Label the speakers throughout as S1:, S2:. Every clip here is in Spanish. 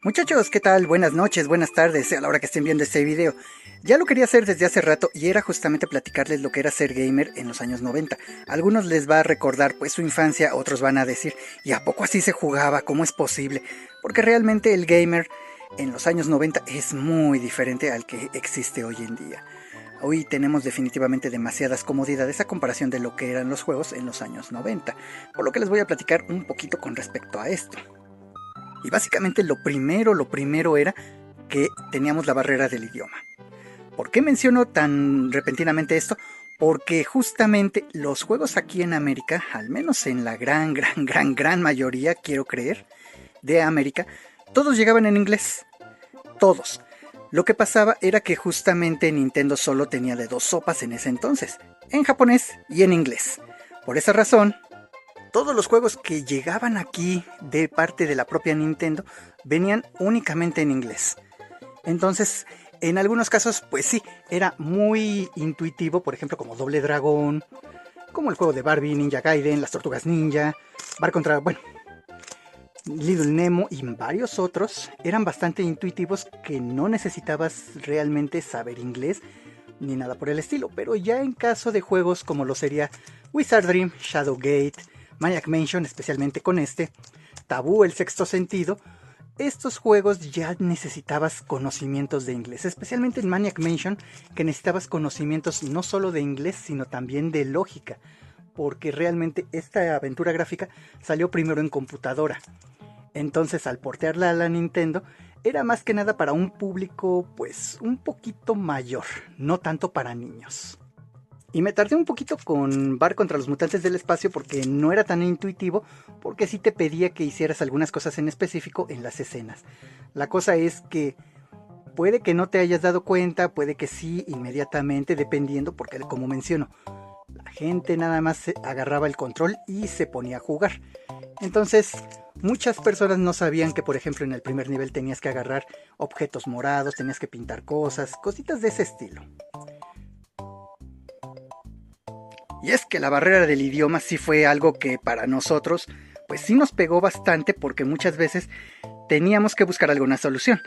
S1: Muchachos, ¿qué tal? Buenas noches, buenas tardes, a la hora que estén viendo este video. Ya lo quería hacer desde hace rato y era justamente platicarles lo que era ser gamer en los años 90. A algunos les va a recordar pues su infancia, otros van a decir, ¿y a poco así se jugaba? ¿Cómo es posible? Porque realmente el gamer en los años 90 es muy diferente al que existe hoy en día. Hoy tenemos definitivamente demasiadas comodidades a comparación de lo que eran los juegos en los años 90, por lo que les voy a platicar un poquito con respecto a esto. Y básicamente lo primero era que teníamos la barrera del idioma. ¿Por qué menciono tan repentinamente esto? Porque justamente los juegos aquí en América, al menos en la gran mayoría, quiero creer, de América, todos llegaban en inglés. Todos. Lo que pasaba era que justamente Nintendo solo tenía de dos sopas en ese entonces, en japonés y en inglés. Por esa razón, todos los juegos que llegaban aquí de parte de la propia Nintendo venían únicamente en inglés. Entonces, en algunos casos, pues sí, era muy intuitivo, por ejemplo, como Doble Dragón, como el juego de Barbie, Ninja Gaiden, las Tortugas Ninja, Little Nemo y varios otros eran bastante intuitivos que no necesitabas realmente saber inglés ni nada por el estilo. Pero ya en caso de juegos como lo sería Wizardry, Shadowgate, Maniac Mansion, especialmente con Tabú, el Sexto Sentido, estos juegos ya necesitabas conocimientos de inglés, especialmente en Maniac Mansion, que necesitabas conocimientos no solo de inglés, sino también de lógica, porque realmente esta aventura gráfica salió primero en computadora. Entonces, al portearla a la Nintendo, era más que nada para un público, pues, un poquito mayor, no tanto para niños. Y me tardé un poquito con Bar contra los Mutantes del Espacio porque no era tan intuitivo, porque sí te pedía que hicieras algunas cosas en específico en las escenas. La cosa es que puede que no te hayas dado cuenta, puede que sí inmediatamente, dependiendo, porque como menciono, la gente nada más agarraba el control y se ponía a jugar. Entonces, muchas personas no sabían que, por ejemplo, en el primer nivel tenías que agarrar objetos morados, tenías que pintar cositas de ese estilo. Y es que la barrera del idioma sí fue algo que para nosotros, pues sí nos pegó bastante porque muchas veces teníamos que buscar alguna solución.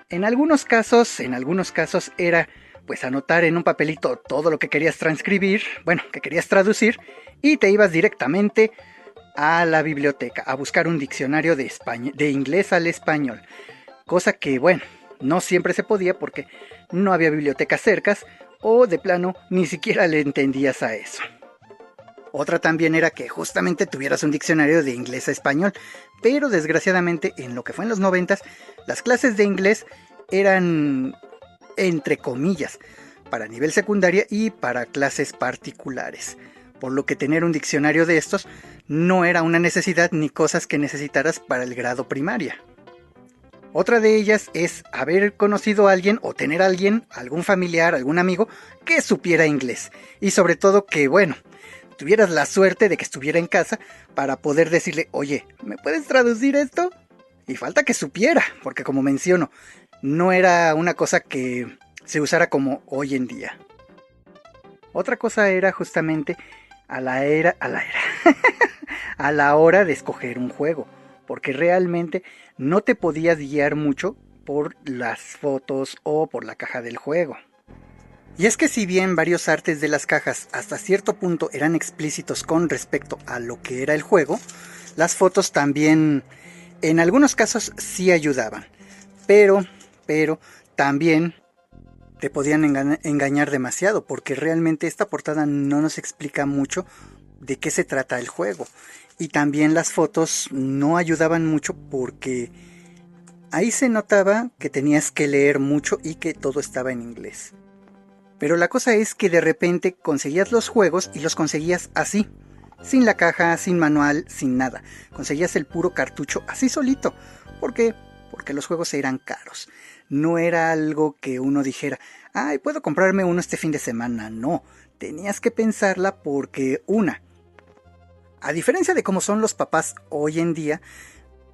S1: En algunos casos era pues anotar en un papelito todo lo que querías transcribir, que querías traducir, y te ibas directamente a la biblioteca a buscar un diccionario de inglés al español. Cosa que, no siempre se podía porque no había bibliotecas cercas o de plano ni siquiera le entendías a eso. Otra también era que justamente tuvieras un diccionario de inglés a español, pero desgraciadamente en lo que fue en los 90s, las clases de inglés eran entre comillas para nivel secundaria y para clases particulares, por lo que tener un diccionario de estos no era una necesidad ni cosas que necesitaras para el grado primaria. Otra de ellas es haber conocido a alguien o tener a alguien, algún familiar, algún amigo que supiera inglés, y sobre todo que tuvieras la suerte de que estuviera en casa para poder decirle, oye, ¿me puedes traducir esto? Y falta que supiera, porque como menciono, no era una cosa que se usara como hoy en día. Otra cosa era justamente a la hora de escoger un juego, porque realmente no te podías guiar mucho por las fotos o por la caja del juego. Y es que si bien varios artes de las cajas hasta cierto punto eran explícitos con respecto a lo que era el juego, las fotos también en algunos casos sí ayudaban, pero también te podían engañar demasiado, porque realmente esta portada no nos explica mucho de qué se trata el juego, y también las fotos no ayudaban mucho porque ahí se notaba que tenías que leer mucho y que todo estaba en inglés. Pero la cosa es que de repente conseguías los juegos y los conseguías así, sin la caja, sin manual, sin nada. Conseguías el puro cartucho así solito. ¿Por qué? Porque los juegos eran caros. No era algo que uno dijera, ay, puedo comprarme uno este fin de semana. No, tenías que pensarla porque a diferencia de cómo son los papás hoy en día,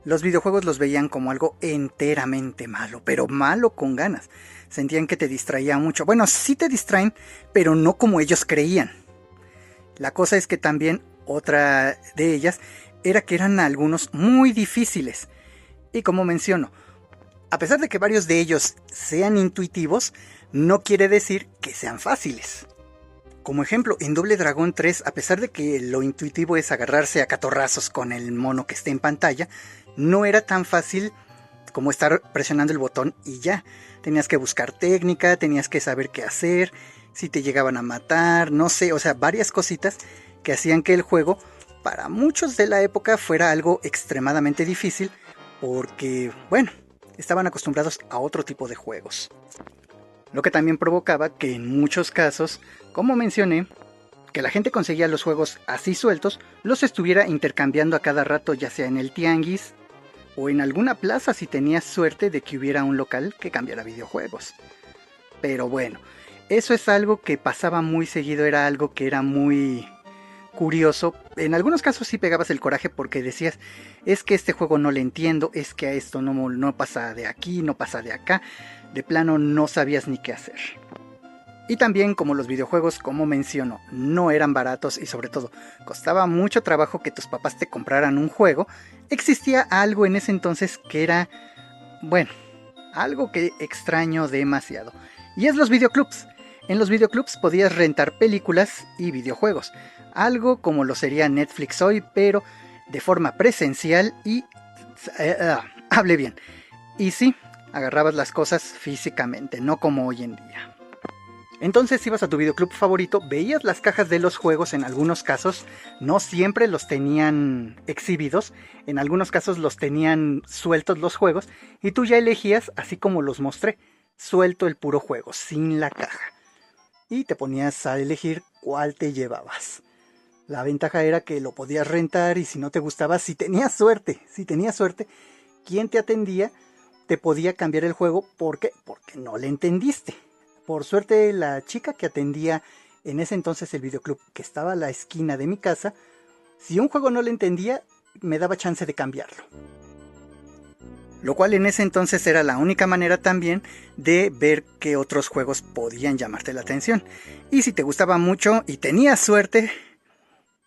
S1: los videojuegos los veían como algo enteramente malo, pero malo con ganas. Sentían que te distraía mucho. Bueno, sí te distraen, pero no como ellos creían. La cosa es que también otra de ellas era que eran algunos muy difíciles. Y como menciono, A pesar de que varios de ellos sean intuitivos, no quiere decir que sean fáciles. Como ejemplo, en Double Dragon 3, a pesar de que lo intuitivo es agarrarse a catorrazos con el mono que esté en pantalla, no era tan fácil como estar presionando el botón y ya. Tenías que buscar técnica, tenías que saber qué hacer, si te llegaban a matar, no sé, o sea, varias cositas que hacían que el juego, para muchos de la época, fuera algo extremadamente difícil, porque, bueno, estaban acostumbrados a otro tipo de juegos. Lo que también provocaba que en muchos casos, como mencioné, que la gente conseguía los juegos así sueltos, los estuviera intercambiando a cada rato, ya sea en el tianguis o en alguna plaza si tenías suerte de que hubiera un local que cambiara videojuegos. Pero bueno, eso es algo que pasaba muy seguido, era algo que era muy curioso. En algunos casos sí pegabas el coraje porque decías, es que este juego no le entiendo, es que a esto no pasa de aquí, no pasa de acá. De plano no sabías ni qué hacer. Y también, como los videojuegos, como menciono, no eran baratos y sobre todo costaba mucho trabajo que tus papás te compraran un juego, existía algo en ese entonces que era, bueno, algo que extraño demasiado. Y es los videoclubs. En los videoclubs podías rentar películas y videojuegos, algo como lo sería Netflix hoy, pero de forma presencial y... hable bien. Y sí, agarrabas las cosas físicamente, no como hoy en día. Entonces ibas a tu videoclub favorito, veías las cajas de los juegos, en algunos casos no siempre los tenían exhibidos, en algunos casos los tenían sueltos los juegos, y tú ya elegías, así como los mostré, suelto el puro juego, sin la caja. Y te ponías a elegir cuál te llevabas. La ventaja era que lo podías rentar y si no te gustaba, si tenías suerte, quien te atendía te podía cambiar el juego. ¿Por qué? Porque no le entendiste. Por suerte, la chica que atendía en ese entonces el videoclub, que estaba a la esquina de mi casa, si un juego no le entendía, me daba chance de cambiarlo. Lo cual en ese entonces era la única manera también de ver qué otros juegos podían llamarte la atención. Y si te gustaba mucho y tenías suerte,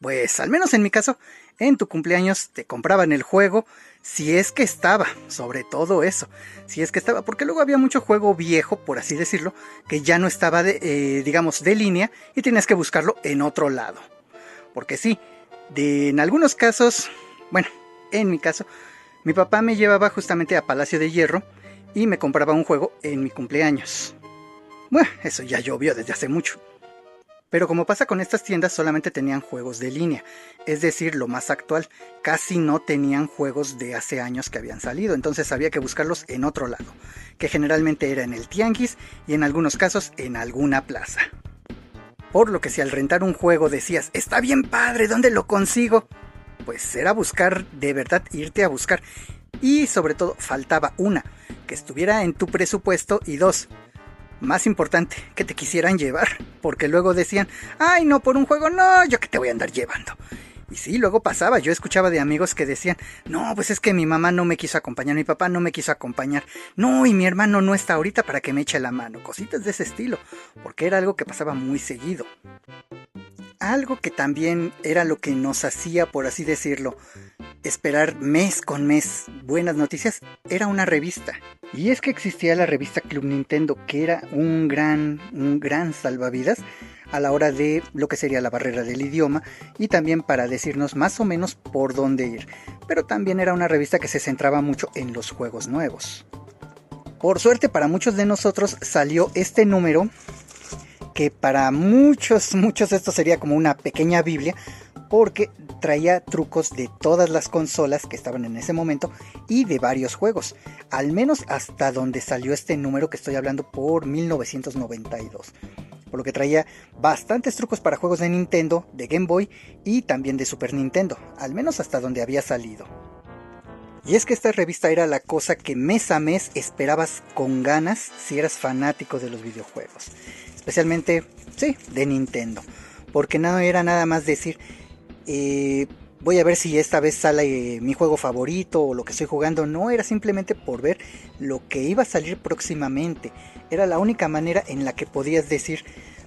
S1: pues al menos en mi caso, en tu cumpleaños te compraban el juego, si es que estaba, sobre todo eso, si es que estaba, porque luego había mucho juego viejo, por así decirlo, que ya no estaba digamos, de línea y tenías que buscarlo en otro lado. Porque sí, en algunos casos, bueno, en mi caso, mi papá me llevaba justamente a Palacio de Hierro y me compraba un juego en mi cumpleaños. Bueno, eso ya llovió desde hace mucho. Pero como pasa con estas tiendas, solamente tenían juegos de línea, es decir, lo más actual. Casi no tenían juegos de hace años que habían salido, entonces había que buscarlos en otro lado, que generalmente era en el tianguis y en algunos casos en alguna plaza. Por lo que si al rentar un juego decías, está bien padre, ¿dónde lo consigo? Pues era buscar, de verdad irte a buscar. Y sobre todo faltaba una, que estuviera en tu presupuesto, y dos, más importante, que te quisieran llevar, porque luego decían, ay no, por un juego no, yo que te voy a andar llevando. Y sí, luego pasaba, yo escuchaba de amigos que decían, no, pues es que mi mamá no me quiso acompañar, mi papá no me quiso acompañar, no, y mi hermano no está ahorita para que me eche la mano, cositas de ese estilo, porque era algo que pasaba muy seguido. Algo que también era lo que nos hacía, por así decirlo, esperar mes con mes buenas noticias, era una revista. Y es que existía la revista Club Nintendo, que era un gran salvavidas a la hora de lo que sería la barrera del idioma y también para decirnos más o menos por dónde ir. Pero también era una revista que se centraba mucho en los juegos nuevos. Por suerte para muchos de nosotros salió este número, que para muchos esto sería como una pequeña Biblia, porque traía trucos de todas las consolas que estaban en ese momento y de varios juegos, al menos hasta donde salió este número que estoy hablando, por 1992. Por lo que traía bastantes trucos para juegos de Nintendo, de Game Boy y también de Super Nintendo, al menos hasta donde había salido. Y es que esta revista era la cosa que mes a mes esperabas con ganas si eras fanático de los videojuegos. Especialmente, sí, de Nintendo. Porque no era nada más decir, voy a ver si esta vez sale mi juego favorito o lo que estoy jugando. No, era simplemente por ver lo que iba a salir próximamente. Era la única manera en la que podías decir,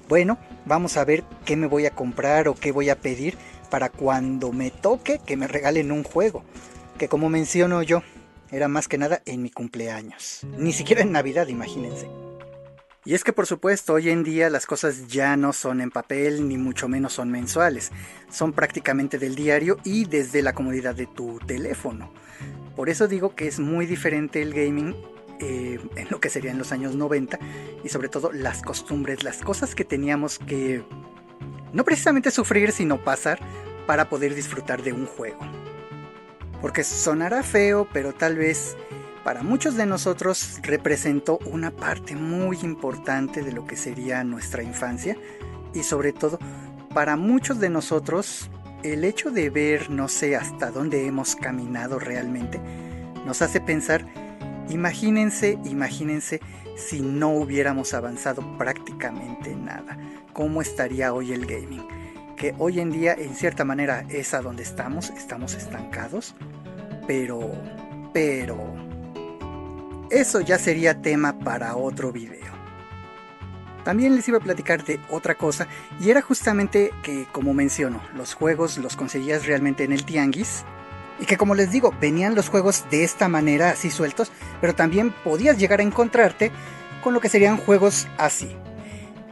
S1: bueno, vamos a ver qué me voy a comprar o qué voy a pedir para cuando me toque que me regalen un juego. Que como menciono yo, Era más que nada en mi cumpleaños. Ni siquiera en Navidad, imagínense. Y es que por supuesto, hoy en día las cosas ya no son en papel, ni mucho menos son mensuales. Son prácticamente del diario y desde la comodidad de tu teléfono. Por eso digo que es muy diferente el gaming en lo que sería en los años 90 y sobre todo las costumbres, las cosas que teníamos que no precisamente sufrir, sino pasar para poder disfrutar de un juego. Porque sonará feo, pero tal vez para muchos de nosotros representó una parte muy importante de lo que sería nuestra infancia y sobre todo para muchos de nosotros el hecho de ver no sé hasta dónde hemos caminado realmente nos hace pensar, imagínense si no hubiéramos avanzado prácticamente nada, ¿cómo estaría hoy el gaming? Que hoy en día en cierta manera es a donde estamos estancados, pero eso ya sería tema para otro video. También les iba a platicar de otra cosa y era justamente que, como menciono, los juegos los conseguías realmente en el tianguis y que, como les digo, venían los juegos de esta manera así sueltos, pero también podías llegar a encontrarte con lo que serían juegos así.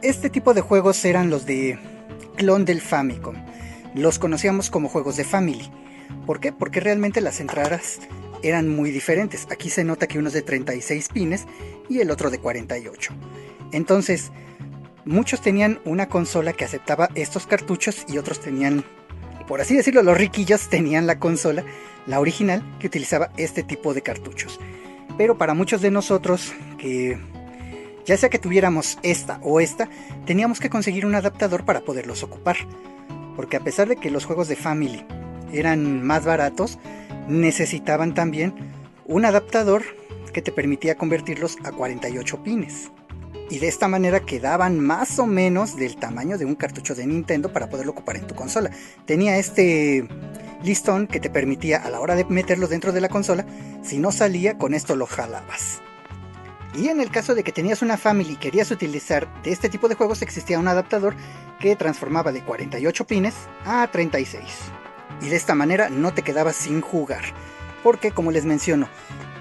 S1: Este tipo de juegos eran los de clon del Famicom. Los conocíamos como juegos de Family. ¿Por qué? Porque realmente las entradas eran muy diferentes. Aquí se nota que uno es de 36 pines y el otro de 48. Entonces, muchos tenían una consola que aceptaba estos cartuchos y otros tenían, por así decirlo, los riquillos tenían la consola, la original, que utilizaba este tipo de cartuchos. Pero para muchos de nosotros, que ya sea que tuviéramos esta o esta, teníamos que conseguir un adaptador para poderlos ocupar. Porque a pesar de que los juegos de Family eran más baratos, necesitaban también un adaptador que te permitía convertirlos a 48 pines. Y de esta manera quedaban más o menos del tamaño de un cartucho de Nintendo para poderlo ocupar en tu consola. Tenía este listón que te permitía, a la hora de meterlo dentro de la consola, si no salía, con esto lo jalabas. Y en el caso de que tenías una Family y querías utilizar de este tipo de juegos, existía un adaptador que transformaba de 48 pines a 36. Y de esta manera no te quedabas sin jugar. Porque, como les menciono,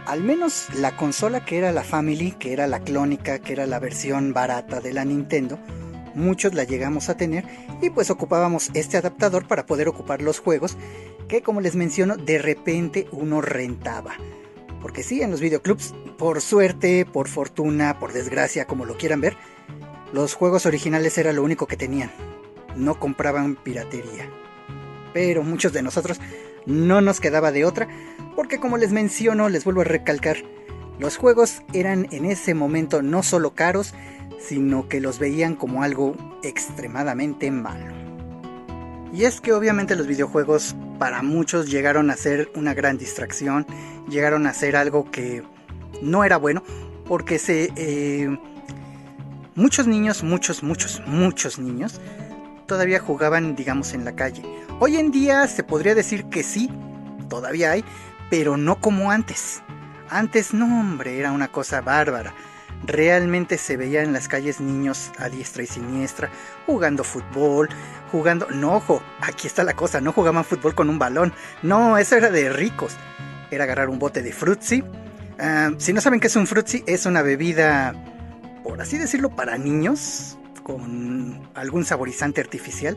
S1: al menos la consola que era la Family, que era la clónica, que era la versión barata de la Nintendo, muchos la llegamos a tener y pues ocupábamos este adaptador para poder ocupar los juegos que, como les menciono, de repente uno rentaba. Porque sí, en los videoclubs, por suerte, por fortuna, por desgracia, como lo quieran ver, los juegos originales era lo único que tenían. No compraban piratería. Pero muchos de nosotros no nos quedaba de otra, porque como les menciono, les vuelvo a recalcar, los juegos eran en ese momento no solo caros, sino que los veían como algo extremadamente malo. Y es que obviamente los videojuegos para muchos llegaron a ser una gran distracción, llegaron a ser algo que no era bueno, porque muchos niños, muchos niños, todavía jugaban, digamos, en la calle. Hoy en día se podría decir que sí, todavía hay, pero no como antes. Antes, no hombre, era una cosa bárbara. Realmente se veía en las calles niños a diestra y siniestra, jugando fútbol, no, ojo, aquí está la cosa, no jugaban fútbol con un balón, no, eso era de ricos. Era agarrar un bote de frutzi. Si no saben qué es un frutzi, es una bebida, por así decirlo, para niños, con algún saborizante artificial,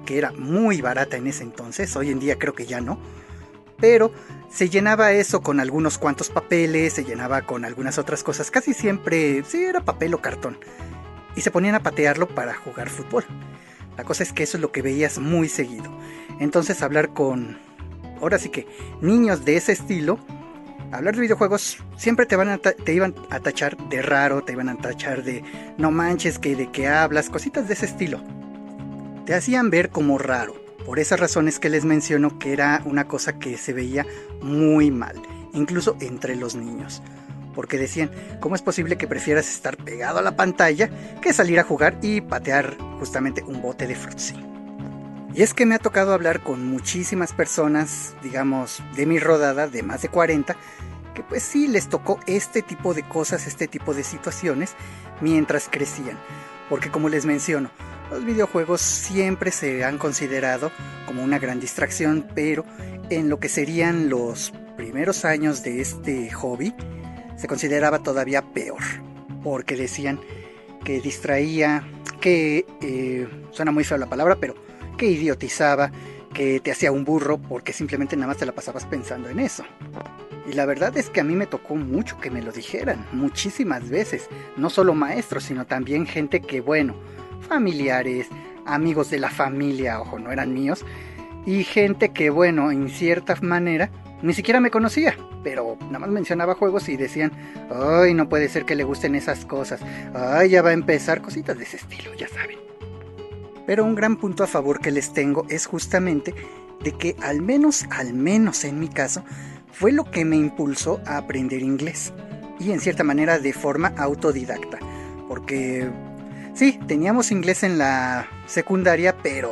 S1: que era muy barata en ese entonces, hoy en día creo que ya no, pero se llenaba eso con algunos cuantos papeles, se llenaba con algunas otras cosas, casi siempre, sí, era papel o cartón, y se ponían a patearlo para jugar fútbol. La cosa es que eso es lo que veías muy seguido. Entonces hablar con, ahora sí que, niños de ese estilo, hablar de videojuegos siempre te iban a tachar de raro, te iban a tachar de no manches, que de qué hablas, cositas de ese estilo. Te hacían ver como raro. Por esas razones que les menciono, que era una cosa que se veía muy mal, incluso entre los niños. Porque decían, ¿cómo es posible que prefieras estar pegado a la pantalla que salir a jugar y patear justamente un bote de frutzi? Y es que me ha tocado hablar con muchísimas personas, digamos, de mi rodada, de más de 40, que pues sí les tocó este tipo de cosas, este tipo de situaciones, mientras crecían. Porque como les menciono, los videojuegos siempre se han considerado como una gran distracción, pero en lo que serían los primeros años de este hobby se consideraba todavía peor, porque decían que distraía, que suena muy feo la palabra, pero que idiotizaba, que te hacía un burro porque simplemente nada más te la pasabas pensando en eso. Y la verdad es que a mí me tocó mucho que me lo dijeran, muchísimas veces, no solo maestros, sino también gente que, bueno, familiares, amigos de la familia, ojo, no eran míos, y gente que, bueno, en cierta manera, ni siquiera me conocía, pero nada más mencionaba juegos y decían, ay, no puede ser que le gusten esas cosas, ay, ya va a empezar, cositas de ese estilo, ya saben. Pero un gran punto a favor que les tengo es justamente de que al menos en mi caso, fue lo que me impulsó a aprender inglés, y en cierta manera de forma autodidacta, porque sí, teníamos inglés en la secundaria, pero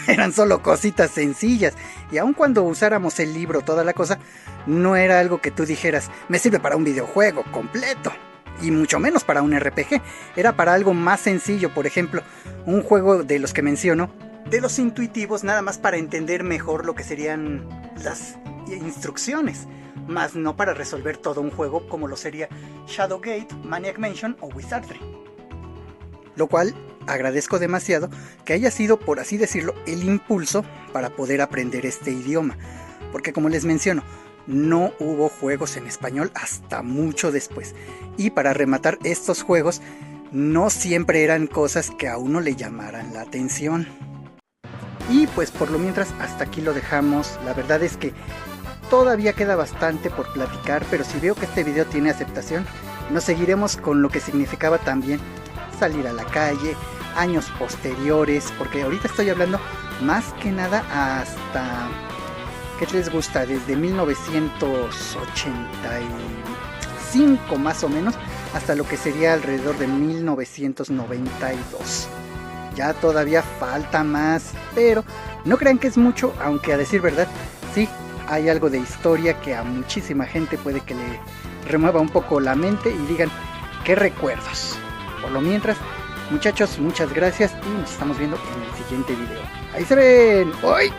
S1: eran solo cositas sencillas, y aun cuando usáramos el libro, toda la cosa, no era algo que tú dijeras, me sirve para un videojuego completo, y mucho menos para un RPG, era para algo más sencillo, por ejemplo, un juego de los que menciono, de los intuitivos, nada más para entender mejor lo que serían las instrucciones, más no para resolver todo un juego como lo sería Shadowgate, Maniac Mansion o Wizardry. Lo cual agradezco demasiado que haya sido, por así decirlo, el impulso para poder aprender este idioma, porque como les menciono, no hubo juegos en español hasta mucho después, y para rematar, estos juegos no siempre eran cosas que a uno le llamaran la atención. Y pues por lo mientras hasta aquí lo dejamos. La verdad es que todavía queda bastante por platicar, pero si veo que este video tiene aceptación, nos seguiremos con lo que significaba también salir a la calle, años posteriores, porque ahorita estoy hablando más que nada hasta, ¿qué les gusta? Desde 1985 más o menos, hasta lo que sería alrededor de 1992. Ya todavía falta más, pero no crean que es mucho, aunque a decir verdad, sí, hay algo de historia que a muchísima gente puede que le remueva un poco la mente y digan, qué recuerdos. Por lo mientras, muchachos, muchas gracias y nos estamos viendo en el siguiente video. Ahí se ven. ¡Uy!